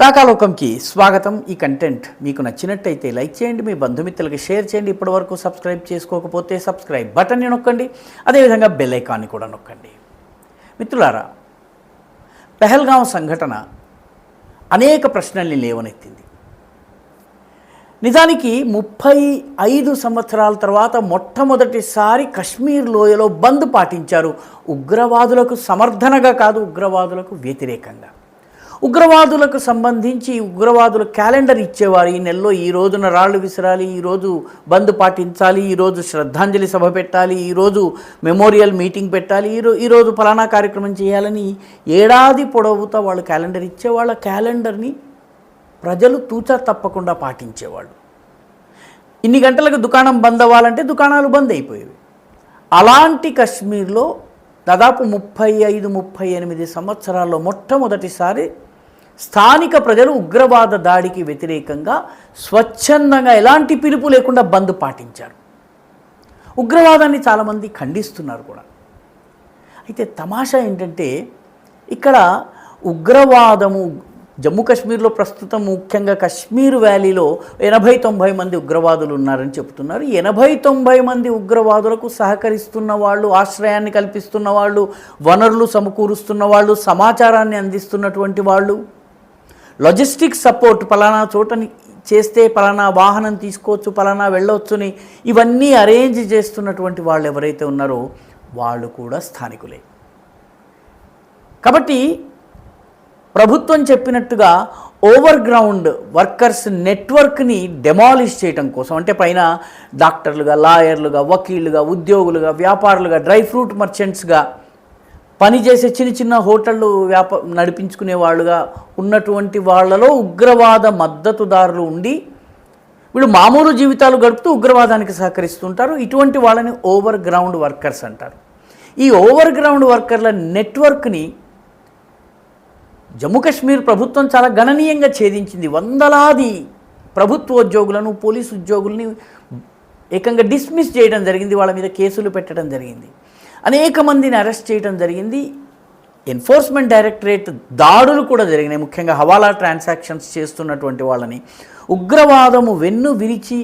రాకాలోకంకి స్వాగతం. ఈ కంటెంట్ మీకు నచ్చినట్టయితే లైక్ చేయండి, మీ బంధుమిత్రులకి షేర్ చేయండి. ఇప్పటివరకు సబ్స్క్రైబ్ చేసుకోకపోతే సబ్స్క్రైబ్ బటన్ని నొక్కండి, అదేవిధంగా బెల్ ఐకాన్ని కూడా నొక్కండి. మిత్రులారా, పెహల్గాం సంఘటన అనేక ప్రశ్నల్ని లేవనెత్తింది. నిజానికి 35 సంవత్సరాల తర్వాత మొట్టమొదటిసారి కశ్మీర్ లోయలో బంద్ పాటించారు. ఉగ్రవాదులకు సమర్థనగా కాదు, ఉగ్రవాదులకు వ్యతిరేకంగా. ఉగ్రవాదులకు సంబంధించి ఉగ్రవాదుల క్యాలెండర్ ఇచ్చేవారు. ఈ నెలలో ఈ రోజున రాళ్ళు విసరాలి, ఈరోజు బంద్ పాటించాలి, ఈరోజు శ్రద్ధాంజలి సభ పెట్టాలి, ఈరోజు మెమోరియల్ మీటింగ్ పెట్టాలి, ఈరోజు ఫలానా కార్యక్రమం చేయాలని ఏడాది పొడవుతా వాళ్ళు క్యాలెండర్ ఇచ్చేవాళ్ళ. క్యాలెండర్ని ప్రజలు తూచా తప్పకుండా పాటించేవాళ్ళు. ఇన్ని గంటలకు దుకాణం బంద్ అవ్వాలంటే దుకాణాలు బంద్ అయిపోయేవి. అలాంటి కశ్మీర్లో దాదాపు 35-38 సంవత్సరాల్లో మొట్టమొదటిసారి స్థానిక ప్రజలు ఉగ్రవాద దాడికి వ్యతిరేకంగా స్వచ్ఛందంగా ఎలాంటి పిలుపు లేకుండా బంద్ పాటించారు. ఉగ్రవాదాన్ని చాలామంది ఖండిస్తున్నారు కూడా. అయితే తమాషా ఏంటంటే, ఇక్కడ ఉగ్రవాదము జమ్మూ కాశ్మీర్లో ప్రస్తుతం ముఖ్యంగా కశ్మీర్ వ్యాలీలో 80-90 మంది ఉగ్రవాదులు ఉన్నారని చెబుతున్నారు. 80-90 మంది ఉగ్రవాదులకు సహకరిస్తున్న వాళ్ళు, ఆశ్రయాన్ని కల్పిస్తున్న వాళ్ళు, వనరులు సమకూరుస్తున్న వాళ్ళు, సమాచారాన్ని అందిస్తున్నటువంటి వాళ్ళు, లాజిస్టిక్ సపోర్ట్, పలానా చోటని చేస్తే పలానా వాహనం తీసుకోవచ్చు, పలానా వెళ్ళవచ్చుని ఇవన్నీ అరేంజ్ చేస్తున్నటువంటి వాళ్ళు ఎవరైతే ఉన్నారో వాళ్ళు కూడా స్థానికులే. కాబట్టి ప్రభుత్వం చెప్పినట్టుగా ఓవర్ గ్రౌండ్ వర్కర్స్ నెట్వర్క్ని డెమాలిష్ చేయడం కోసం, అంటే పైన డాక్టర్లుగా, లాయర్లుగా, వకీళ్ళుగా, ఉద్యోగులుగా, వ్యాపారులుగా, డ్రై ఫ్రూట్ మర్చెంట్స్గా పనిచేసే చిన్న చిన్న హోటళ్ళు నడిపించుకునే వాళ్ళుగా ఉన్నటువంటి వాళ్ళలో ఉగ్రవాద మద్దతుదారులు ఉండి వీళ్ళు మామూలు జీవితాలు గడుపుతూ ఉగ్రవాదానికి సహకరిస్తుంటారు. ఇటువంటి వాళ్ళని ఓవర్ గ్రౌండ్ వర్కర్స్ అంటారు. ఈ ఓవర్ గ్రౌండ్ వర్కర్ల నెట్వర్క్ని జమ్మూ కాశ్మీర్ ప్రభుత్వం చాలా గణనీయంగా ఛేదించింది. వందలాది ప్రభుత్వోద్యోగులను, పోలీసు ఉద్యోగుల్ని ఏకంగా డిస్మిస్ చేయడం జరిగింది, వాళ్ళ మీద కేసులు పెట్టడం జరిగింది, అనేక మందిని అరెస్ట్ చేయడం జరిగింది. ఎన్ఫోర్స్మెంట్ డైరెక్టరేట్ దాడులు కూడా జరిగినాయి. ముఖ్యంగా హవాలా ట్రాన్సాక్షన్స్ చేస్తున్నటువంటి వాళ్ళని. ఉగ్రవాదము వెన్ను విరిచి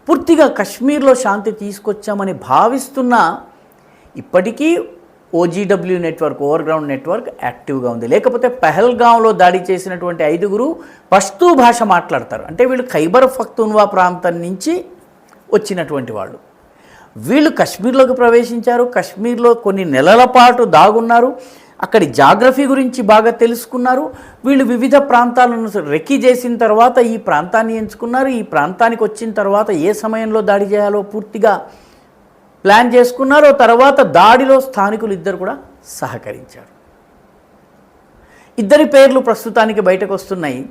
పూర్తిగా కశ్మీర్లో శాంతి తీసుకొచ్చామని భావిస్తున్న ఇప్పటికీ ఓజీడబ్ల్యూ నెట్వర్క్, ఓవర్ గ్రౌండ్ నెట్వర్క్ యాక్టివ్గా ఉంది. లేకపోతే పెహల్గాంలో దాడి చేసినటువంటి 5గురు పష్తూ భాష మాట్లాడతారు. అంటే వీళ్ళు ఖైబర్ పఖ్తూన్వా ప్రాంతం నుంచి వచ్చినటువంటి వాళ్ళు. వీళ్ళు కశ్మీర్లోకి ప్రవేశించారు. కశ్మీర్లో కొన్ని నెలల పాటు దాగున్నారు. అక్కడి జాగ్రఫీ గురించి బాగా తెలుసుకున్నారు. వీళ్ళు వివిధ ప్రాంతాలను రెక్కి చేసిన తర్వాత ఈ ప్రాంతాన్ని ఎంచుకున్నారు. ఈ ప్రాంతానికి వచ్చిన తర్వాత ఏ సమయంలో దాడి చేయాలో పూర్తిగా ప్లాన్ చేసుకున్నారు. తర్వాత దాడిలో స్థానికులు ఇద్దరు కూడా సహకరించారు. ఇద్దరి పేర్లు ప్రస్తుతానికి బయటకు వస్తున్నాయి.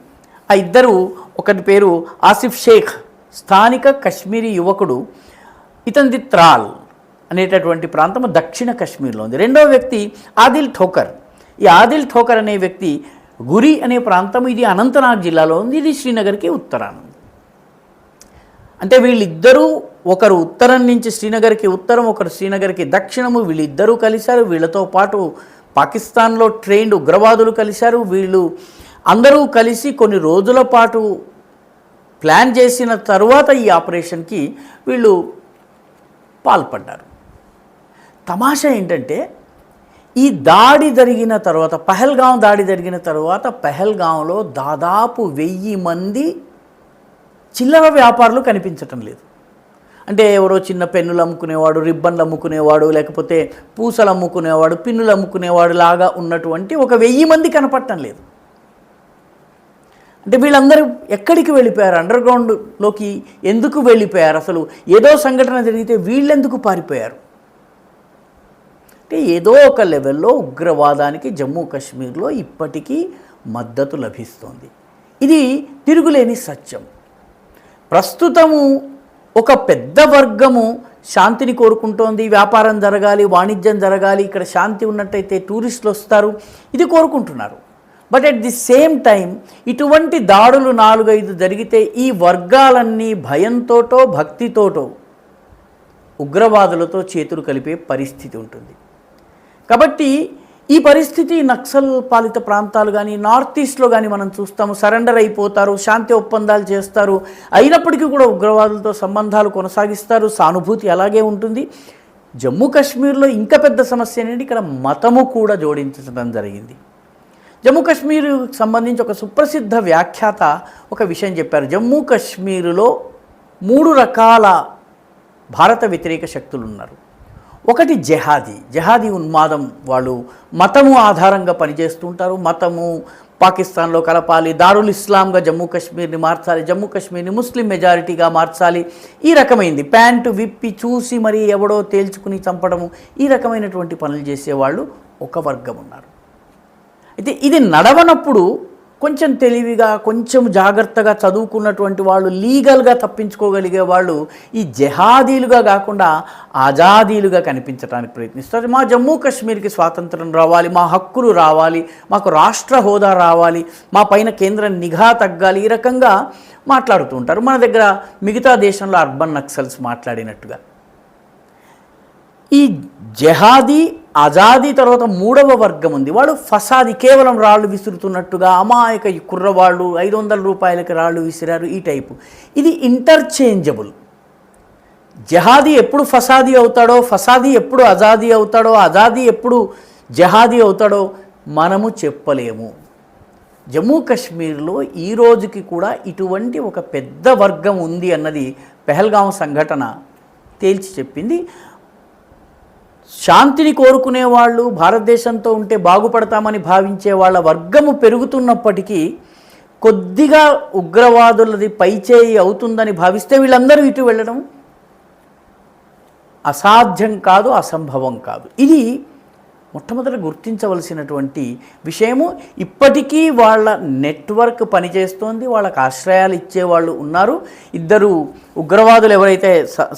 ఆ ఇద్దరు, ఒకటి పేరు ఆసిఫ్ షేక్, స్థానిక కశ్మీరీ యువకుడు. ఇతనిది త్రాల్ అనేటటువంటి ప్రాంతం దక్షిణ కశ్మీర్లో ఉంది. రెండవ వ్యక్తి ఆదిల్ ఠోకర్. ఈ ఆదిల్ ఠోకర్ అనే వ్యక్తి గురి అనే ప్రాంతం, ఇది అనంతనాగ్ జిల్లాలో ఉంది. ఇది శ్రీనగర్కి ఉత్తరాన. అంటే వీళ్ళిద్దరూ, ఒకరు ఉత్తరం నుంచి శ్రీనగర్కి ఉత్తరం, ఒకరు శ్రీనగర్కి దక్షిణము, వీళ్ళిద్దరూ కలిశారు. వీళ్ళతో పాటు పాకిస్తాన్లో ట్రైన్డ్ ఉగ్రవాదులు కలిశారు. వీళ్ళు అందరూ కలిసి కొన్ని రోజుల పాటు ప్లాన్ చేసిన తర్వాత ఈ ఆపరేషన్కి వీళ్ళు పాల్పడ్డారు. తమాషా ఏంటంటే, ఈ దాడి జరిగిన తర్వాత, పెహల్గాం దాడి జరిగిన తర్వాత పెహల్గాంలో దాదాపు 1000 మంది చిల్లర వ్యాపారులు కనిపించటం లేదు. అంటే ఎవరో చిన్న పెన్నులు అమ్ముకునేవాడు, రిబ్బన్లు అమ్ముకునేవాడు, లేకపోతే పూసలు అమ్ముకునేవాడు, పిన్నులు అమ్ముకునేవాడు లాగా ఉన్నటువంటి ఒక 1000 మంది కనపడటం లేదు. అంటే వీళ్ళందరూ ఎక్కడికి వెళ్ళిపోయారు? అండర్ గ్రౌండ్లోకి ఎందుకు వెళ్ళిపోయారు? అసలు ఏదో సంఘటన జరిగితే వీళ్ళెందుకు పారిపోయారు? అంటే ఏదో ఒక లెవెల్లో ఉగ్రవాదానికి జమ్మూ కాశ్మీర్లో ఇప్పటికీ మద్దతు లభిస్తోంది. ఇది తిరుగులేని సత్యం. ప్రస్తుతము ఒక పెద్ద వర్గము శాంతిని కోరుకుంటోంది. వ్యాపారం జరగాలి, వాణిజ్యం జరగాలి, ఇక్కడ శాంతి ఉన్నట్టయితే టూరిస్టులు వస్తారు, ఇది కోరుకుంటున్నారు. But at the same time ఇటువంటి దాడులు 4-5 జరిగితే ఈ వర్గాలన్నీ భయంతోటో భక్తితోటో ఉగ్రవాదులతో చేతులు కలిపే పరిస్థితి ఉంటుంది. కాబట్టి ఈ పరిస్థితి నక్సల్ పాలిత ప్రాంతాలు కానీ నార్త్ ఈస్ట్లో కానీ మనం చూస్తాము. సరెండర్ అయిపోతారు, శాంతి ఒప్పందాలు చేస్తారు, అయినప్పటికీ కూడా ఉగ్రవాదులతో సంబంధాలు కొనసాగిస్తారు. సానుభూతి అలాగే ఉంటుంది. జమ్మూ కాశ్మీర్లో ఇంకా పెద్ద సమస్య ఏంటంటే ఇక్కడ మతము కూడా జోడించడం జరిగింది. జమ్మూ కాశ్మీర్కి సంబంధించి ఒక సుప్రసిద్ధ వ్యాఖ్యాత ఒక విషయం చెప్పారు. జమ్మూ కాశ్మీరులో 3 రకాల భారత వ్యతిరేక శక్తులు ఉన్నారు. ఒకటి జెహాదీ ఉన్మాదం, వాళ్ళు మతము ఆధారంగా పనిచేస్తుంటారు. మతము పాకిస్తాన్లో కలపాలి, దారుల్ ఇస్లాంగా జమ్మూ కాశ్మీర్ని మార్చాలి, జమ్మూ కాశ్మీర్ని ముస్లిం మెజారిటీగా మార్చాలి, ఈ రకమైంది ప్యాంటు విప్పి చూసి మరి ఎవడో తేల్చుకుని చంపడము, ఈ రకమైనటువంటి పనులు చేసేవాళ్ళు ఒక వర్గం ఉన్నారు. అయితే ఇది నడవనప్పుడు కొంచెం తెలివిగా కొంచెం జాగ్రత్తగా చదువుకున్నటువంటి వాళ్ళు, లీగల్గా తప్పించుకోగలిగే వాళ్ళు ఈ జెహాదీలుగా కాకుండా ఆజాదీలుగా కనిపించడానికి ప్రయత్నిస్తారు. మా జమ్మూ కాశ్మీర్కి స్వాతంత్రం రావాలి, మా హక్కులు రావాలి, మాకు రాష్ట్ర హోదా రావాలి, మా పైన కేంద్ర నిఘా తగ్గాలి, ఈ రకంగా మాట్లాడుతూ ఉంటారు. మన దగ్గర మిగతా దేశంలో అర్బన్ నక్సల్స్ మాట్లాడినట్టుగా. ఈ జెహాదీ ఆజాదీ తర్వాత 3వ వర్గం ఉంది. వాళ్ళు ఫసాది, కేవలం రాళ్ళు విసురుతున్నట్టుగా, అమాయక కుర్రవాళ్ళు 500 రూపాయలకి రాళ్ళు విసిరారు, ఈ టైపు. ఇది ఇంటర్చేంజబుల్. జెహాదీ ఎప్పుడు ఫసాదీ అవుతాడో, ఫసాదీ ఎప్పుడు ఆజాదీ అవుతాడో, ఆజాదీ ఎప్పుడు జెహాదీ అవుతాడో మనము చెప్పలేము. జమ్మూ కాశ్మీర్లో ఈ రోజుకి కూడా ఇటువంటి ఒక పెద్ద వర్గం ఉంది అన్నది పెహల్గాం సంఘటన తేల్చి చెప్పింది. శాంతిని కోరుకునే వాళ్ళు, భారతదేశంతో ఉంటే బాగుపడతామని భావించే వాళ్ళ వర్గము పెరుగుతున్నప్పటికీ కొద్దిగా ఉగ్రవాదులది పైచేయి అవుతుందని భావిస్తే వీళ్ళందరూ ఇటు వెళ్ళడం అసాధ్యం కాదు, అసంభవం కాదు. ఇది మొట్టమొదట గుర్తించవలసినటువంటి విషయము. ఇప్పటికీ వాళ్ళ నెట్వర్క్ పనిచేస్తోంది, వాళ్ళకి ఆశ్రయాలు ఇచ్చేవాళ్ళు ఉన్నారు. 2 ఉగ్రవాదులు ఎవరైతే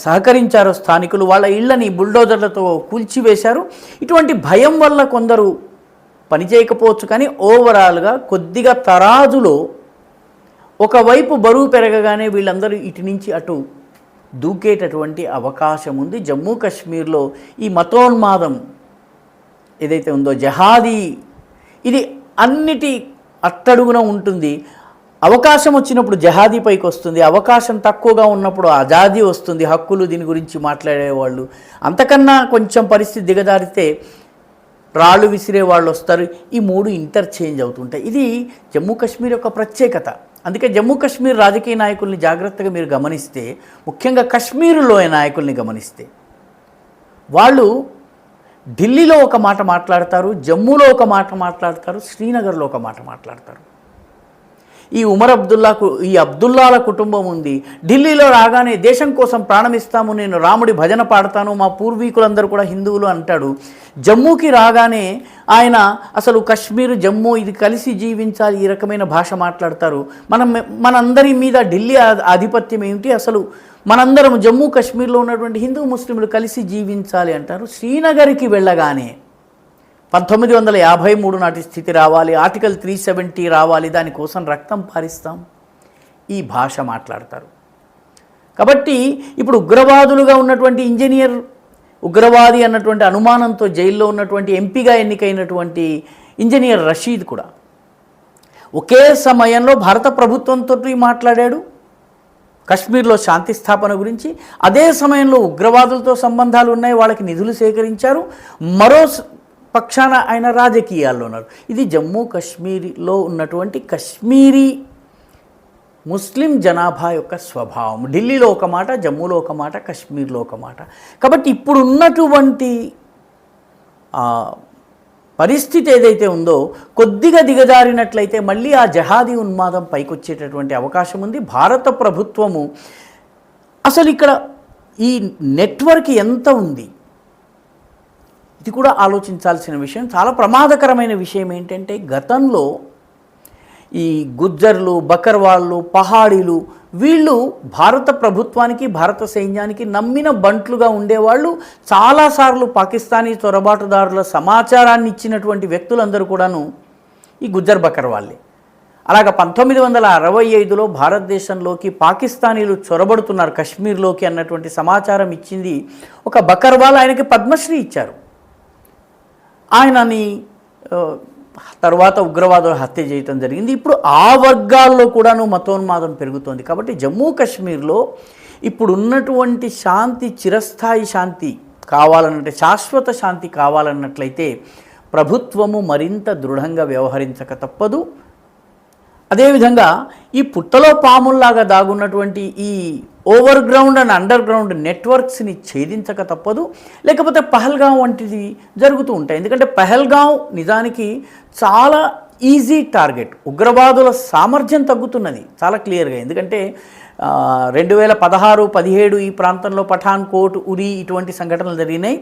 సహకరించారో స్థానికులు, వాళ్ళ ఇళ్లని బుల్డోజర్లతో కూల్చివేశారు. ఇటువంటి భయం వల్ల కొందరు పనిచేయకపోవచ్చు, కానీ ఓవరాల్గా కొద్దిగా తరాజులో ఒకవైపు బరువు పెరగగానే వీళ్ళందరూ ఇటు నుంచి అటు దూకేటటువంటి అవకాశం ఉంది. జమ్మూ కాశ్మీర్లో ఈ మతోన్మాదం ఏదైతే ఉందో, జెహాదీ, ఇది అన్నిటి అట్టడుగున ఉంటుంది. అవకాశం వచ్చినప్పుడు జెహాదీ పైకి వస్తుంది, అవకాశం తక్కువగా ఉన్నప్పుడు ఆజాదీ వస్తుంది, హక్కులు దీని గురించి మాట్లాడేవాళ్ళు. అంతకన్నా కొంచెం పరిస్థితి దిగజారితే రాళ్ళు విసిరే వాళ్ళు వస్తారు. ఈ 3 ఇంటర్చేంజ్ అవుతుంటాయి. ఇది జమ్మూ కాశ్మీర్ యొక్క ప్రత్యేకత. అందుకే జమ్మూ కాశ్మీర్ రాజకీయ నాయకుల్ని జాగ్రత్తగా మీరు గమనిస్తే, ముఖ్యంగా కాశ్మీరులో నాయకుల్ని గమనిస్తే, వాళ్ళు ఢిల్లీలో ఒక మాట మాట్లాడతారు, జమ్మూలో ఒక మాట మాట్లాడతారు, శ్రీనగర్లో ఒక మాట మాట్లాడతారు. ఈ ఈ అబ్దుల్లాల కుటుంబం ఉంది. ఢిల్లీలో రాగానే దేశం కోసం ప్రాణమిస్తాము, నేను రాముడి భజన పాడతాను, మా పూర్వీకులందరూ కూడా హిందువులు అంటాడు. జమ్మూకి రాగానే ఆయన అసలు కాశ్మీర్ జమ్మూ ఇది కలిసి జీవించాలి, ఈ రకమైన భాష మాట్లాడతారు. మనందరి మీద ఢిల్లీ ఆధిపత్యం ఏమిటి, అసలు మనందరం జమ్మూ కాశ్మీర్లో ఉన్నటువంటి హిందూ ముస్లింలు కలిసి జీవించాలి అంటారు. శ్రీనగర్కి వెళ్ళగానే 1953 నాటి స్థితి రావాలి, ఆర్టికల్ 370 రావాలి, దానికోసం రక్తం పారిస్తాం, ఈ భాష మాట్లాడతారు. కాబట్టి ఇప్పుడు ఉగ్రవాదులుగా ఉన్నటువంటి ఇంజనీర్, ఉగ్రవాది అన్నటువంటి అనుమానంతో జైల్లో ఉన్నటువంటి ఎంపీగా ఎన్నికైనటువంటి ఇంజనీర్ రషీద్ కూడా ఒకే సమయంలో భారత ప్రభుత్వంతో మాట్లాడాడు కాశ్మీర్లో శాంతి స్థాపన గురించి. అదే సమయంలో ఉగ్రవాదులతో సంబంధాలు ఉన్నాయి, వాళ్ళకి నిధులు సేకరించారు. మరో పక్షాన ఆయన రాజకీయాల్లో ఉన్నారు. ఇది జమ్మూ కాశ్మీర్లో ఉన్నటువంటి కాశ్మీరీ ముస్లిం జనాభా యొక్క స్వభావం. ఢిల్లీలో ఒక మాట, జమ్మూలో ఒక మాట, కాశ్మీర్లో ఒక మాట. కాబట్టి ఇప్పుడు ఉన్నటువంటి పరిస్థితి ఏదైతే ఉందో కొద్దిగా దిగజారినట్లయితే మళ్ళీ ఆ జెహాదీ ఉన్మాదం పైకొచ్చేటటువంటి అవకాశం ఉంది. భారత ప్రభుత్వము అసలు ఇక్కడ ఈ నెట్వర్క్ ఎంత ఉంది, ఇది కూడా ఆలోచించాల్సిన విషయం. చాలా ప్రమాదకరమైన విషయం ఏంటంటే, గతంలో ఈ గుజ్జర్లు, బకర్వాళ్ళు, పహాడీలు వీళ్ళు భారత ప్రభుత్వానికి, భారత సైన్యానికి నమ్మిన బంట్లుగా ఉండేవాళ్ళు. చాలాసార్లు పాకిస్తానీ చొరబాటుదారుల సమాచారాన్ని ఇచ్చినటువంటి వ్యక్తులందరూ కూడాను ఈ గుజ్జర్ బకర్వాళ్ళే. అలాగ 1965లో భారతదేశంలోకి పాకిస్తానీలు చొరబడుతున్నారు కశ్మీర్లోకి అన్నటువంటి సమాచారం ఇచ్చింది ఒక బకర్వాల్. ఆయనకి పద్మశ్రీ ఇచ్చారు. ఆయనని తర్వాత ఉగ్రవాదులు హత్య చేయటం జరిగింది. ఇప్పుడు ఆ వర్గాల్లో కూడాను మతోన్మాదం పెరుగుతోంది. కాబట్టి జమ్మూ కాశ్మీర్లో ఇప్పుడు ఉన్నటువంటి శాంతి చిరస్థాయి శాంతి కావాలనంటే, శాశ్వత శాంతి కావాలన్నట్లయితే ప్రభుత్వము మరింత దృఢంగా వ్యవహరించక తప్పదు. అదేవిధంగా ఈ పుట్టలో పాముల్లాగా దాగున్నటువంటి ఈ overground and underground నెట్వర్క్స్ని ఛేదించక తప్పదు. లేకపోతే పహల్గాం వంటిది జరుగుతూ ఉంటాయి. ఎందుకంటే పహల్గాం నిజానికి చాలా ఈజీ టార్గెట్. ఉగ్రవాదుల సామర్థ్యం తగ్గుతున్నది చాలా క్లియర్గా. ఎందుకంటే 2016-17 ఈ ప్రాంతంలో పఠాన్కోట్, ఉరి ఇటువంటి సంఘటనలు జరిగినాయి.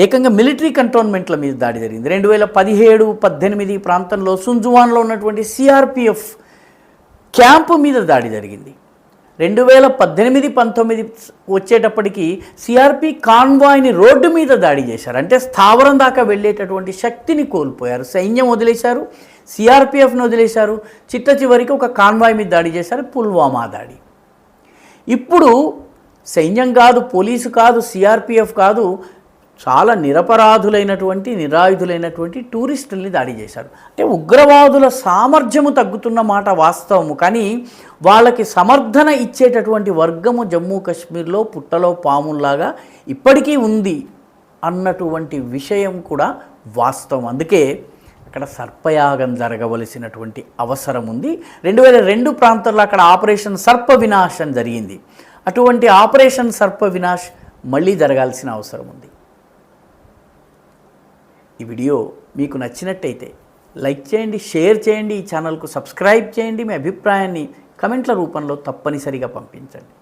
ఏకంగా మిలిటరీ కంటోన్మెంట్ల మీద దాడి జరిగింది. 2017-18 ఈ ప్రాంతంలో సుంజువాన్లో ఉన్నటువంటి సిఆర్పిఎఫ్ క్యాంపు మీద దాడి జరిగింది. 2018-19 వచ్చేటప్పటికి సిఆర్పి కాన్వాయ్ని రోడ్డు మీద దాడి చేశారు. అంటే స్థావరం దాకా వెళ్ళేటటువంటి శక్తిని కోల్పోయారు. సైన్యం వదిలేశారు, సిఆర్పిఎఫ్ని వదిలేశారు. చిట్ట చివరికి ఒక కాన్వాయ్ మీద దాడి చేశారు, పుల్వామా దాడి. ఇప్పుడు సైన్యం కాదు, పోలీసు కాదు, సిఆర్పిఎఫ్ కాదు, చాలా నిరపరాధులైనటువంటి నిరాయుధులైనటువంటి టూరిస్టుల్ని దాడి చేశారు. అంటే ఉగ్రవాదుల సామర్థ్యము తగ్గుతున్న మాట వాస్తవము. కానీ వాళ్ళకి సమర్థన ఇచ్చేటటువంటి వర్గము జమ్మూ కాశ్మీర్లో పుట్టలో పాముల్లాగా ఇప్పటికీ ఉంది అన్నటువంటి విషయం కూడా వాస్తవం. అందుకే అక్కడ సర్పయాగం జరగవలసినటువంటి అవసరం ఉంది. 2002 ప్రాంతాల్లో అక్కడ ఆపరేషన్ సర్ప వినాశ్ అని జరిగింది. అటువంటి ఆపరేషన్ సర్ప వినాశ్ మళ్ళీ జరగాల్సిన అవసరం ఉంది. ఈ వీడియో మీకు నచ్చినట్టయితే లైక్ చేయండి, షేర్ చేయండి, ఈ ఛానల్కు సబ్స్క్రైబ్ చేయండి. మీ అభిప్రాయాన్ని కమెంట్ల రూపంలో తప్పనిసరిగా పంపించండి.